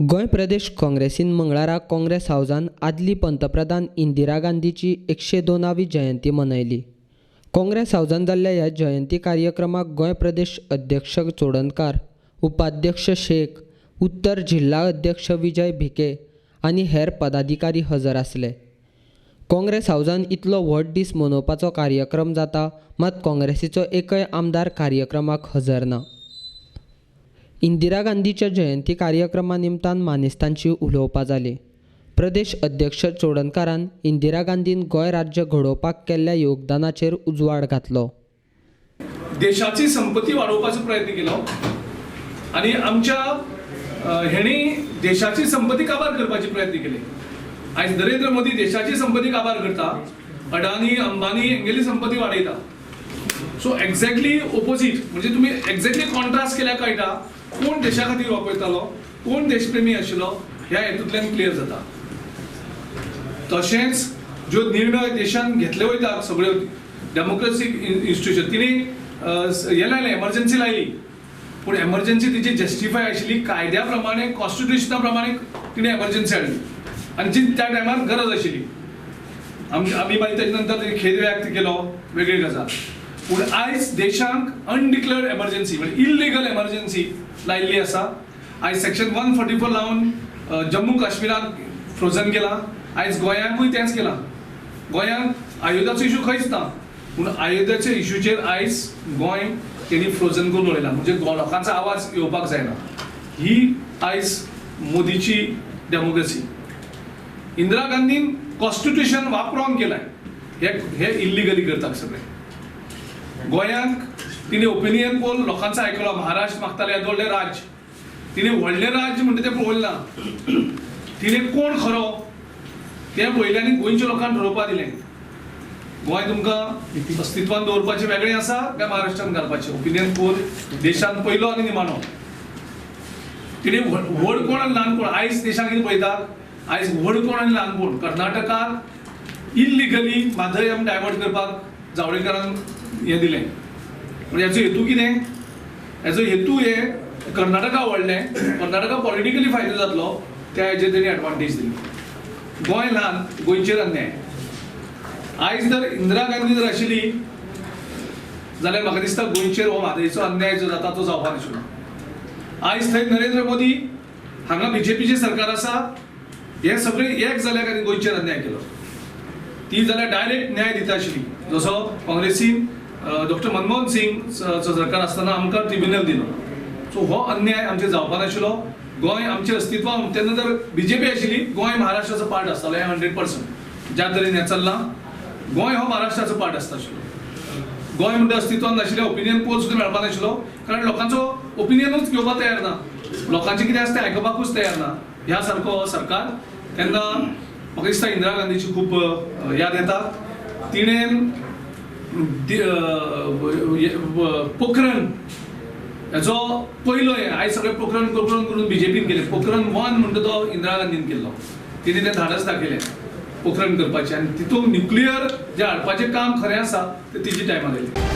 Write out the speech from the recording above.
गोंय प्रदेश काँग्रेसीन मंगळारा काँग्रेस हाऊसान आदली पंतप्रधान इंदिरा गांधीची 102वी जयंती मनयली। काँग्रेस हाऊसान जाल्ल्या ह्या जयंती कार्यक्रमाक गोंय प्रदेश अध्यक्ष चोडणकार, उपाध्यक्ष शेख, उत्तर जिल्हा अध्यक्ष विजय भिके आनी हेर पदाधिकारी हजर आसले। काँग्रेस हाऊसान इतलो व्हड दीस मनोवपाचो कार्यक्रम जाता, मात काँग्रेसीचो एकय आमदार कार्यक्रमाक हजर ना। इंदिरा गांधीच्या जयंती कार्यक्रमा निमतान मानेस्तांची उलोवपां जाली। प्रदेश अध्यक्ष चोडणकारान इंदिरा गांधीन गोंय राज्य घडोवपाक केल्ल्या योगदानाचेर उजवाड घातलो। देशाची संपत्ती वाडोवपाचो प्रयत्न केलो आणि आमच्या हेणी देशाची संपत्ती काबार करपाचे प्रयत्न केले। आज नरेंद्र मोदी देशाची संपत्ती काबार करता, अडानी अंबानी हेंगेली संपत्ती वाडयता। सो एक्झॅक्टली ओपोजिट, म्हणजे तुम्ही एक्झॅक्टली कॉन्ट्रास्ट केल्या कळटा कोण देशा खातीर वापरतालो, कोण देशप्रेमी आशिल्लो ह्या हेतूंतल्यान क्लियर जाता। तशेंच ज्यो निर्णय देशान घेतले वयता सगळ्यो डेमोक्रेसीक इन्स्टिट्यूशन तिणी हे लायलें, एमर्जन्सी लायली, पूण एमर्जन्सी तिची जस्टिफाय आशिल्ली कायद्या प्रमाणे, कॉन्स्टिट्यूशना प्रमाणे तिणे एमर्जन्सी हाडली आनी जी त्या टायमार गरज आशिल्ली। आमी मागीर तेजे नंतर खेद व्यक्त केलो, वेगळी गजाल। पूण आयज देशांक अनडिक्लेअर्ड एमर्जन्सी म्हणजे इल्लिगल एमर्जन्सी लायिल्ली आसा। आयज सेक्शन 144 लावन जम्मू काश्मीराक फ्रोजन केला, आयज गोंयांकूय तेंच केला। गोंयांक आयोध्याचो इशू खंयच ना, पूण आयोध्याच्या इशूचेर आयज गोंय तेणी फ्रोजन करून उडयला, म्हणजे लोकांचो आवाज येवपाक जायना। ही आयज मोदीची डेमोक्रेसी। इंदिरा गांधीन कॉन्स्टिट्यूशन वापरून केलाय, हे इल्लिगली करतात सगळे। गोंयांक तिने ओपिनियन पोल लोकांचो आयकलो, महाराष्ट्र मागताले येदोळ्ळे राज्य, तिने व्हडले राज्य म्हणटा तें पळयलें ना। तिने कोण खरो तें पयलें आनी गोंयच्या लोकांक ठरोवपाक दिलें। गोंय तुमकां अस्तित्वान दवरपाचें वेगळें आसा काय महाराष्ट्रान घालपाचें? ओपिनियन पोल देशांत पयलो आनी निमाणो। तिने व्हड कोण आनी ल्हान कोण, आयज देशांत कितें पळयतात, आयज व्हड कोण आनी ल्हान कोण कर्नाटकाक इल्लिगली माधयम डायवर्ट करपाक जावडेकरान हे दिलें। म्हणजे हेचो हेतू कितें? हेचो हेतू हे कर्नाटका व्हडलें, कर्नाटका पॉलिटिकली फायदो जातलो, त्या हेचेर तेणी एडवांटेज दिली। गोंय ल्हान, गोंयचेर अन्याय। आयज जर इंदिरा गांधी जर आशिल्ली जाल्यार म्हाका दिसता गोंयचेर हो म्हादयचो अन्याय जो जाता तो जावपाक नाशिल्लो। आयज थंय नरेंद्र मोदी हांगा बीजेपीचें सरकार आसा, हे सगळे एक जाल्यार आनी गोंयचेर अन्याय केलो। ती जाल्यार डायरेक्ट न्याय दिता आशिल्ली, जसो काँग्रेसीन डॉक्टर मनमोहन सिंग सरकार आसतना आमकां ट्रिब्युनल दिलो। सो हो अन्याय आमचेर जावपा नाशिल्लो। गोंय आमचें अस्तित्वान तेन्ना जर बीजेपी आशिल्ली, गोंय महाराष्ट्राचो पार्ट आसतालो, हे 100%। ज्या तरेन हें चल्लां, गोंय हो महाराष्ट्राचो पार्ट आसता आशिल्लो। गोंय म्हणजे अस्तित्वान नाशिल्लें, ओपिनियन पोल सुद्दां मेळपा नाशिल्लो, कारण लोकांचो ओपिनियनूच घेवपाक तयार ना, लोकांचें कितें आसता आयकपाकूच तयार ना। ह्या सारको हो सरकार। तेन्ना म्हाका दिसता इंदिरा गांधीची खूब याद येता। तिणें पोखरण हेचो पयलो हे आयज सगळे पोखरण करून बीजेपीन केले। पोखरण 1 म्हणटा तो इंदिरा गांधीन केल्लो, तिने तें धाडस दाखयलें पोखरण करपाचें, आनी तितूंत न्युक्लियर जे हाडपाचें काम खरें आसा तें तिच्या टायमार जालें।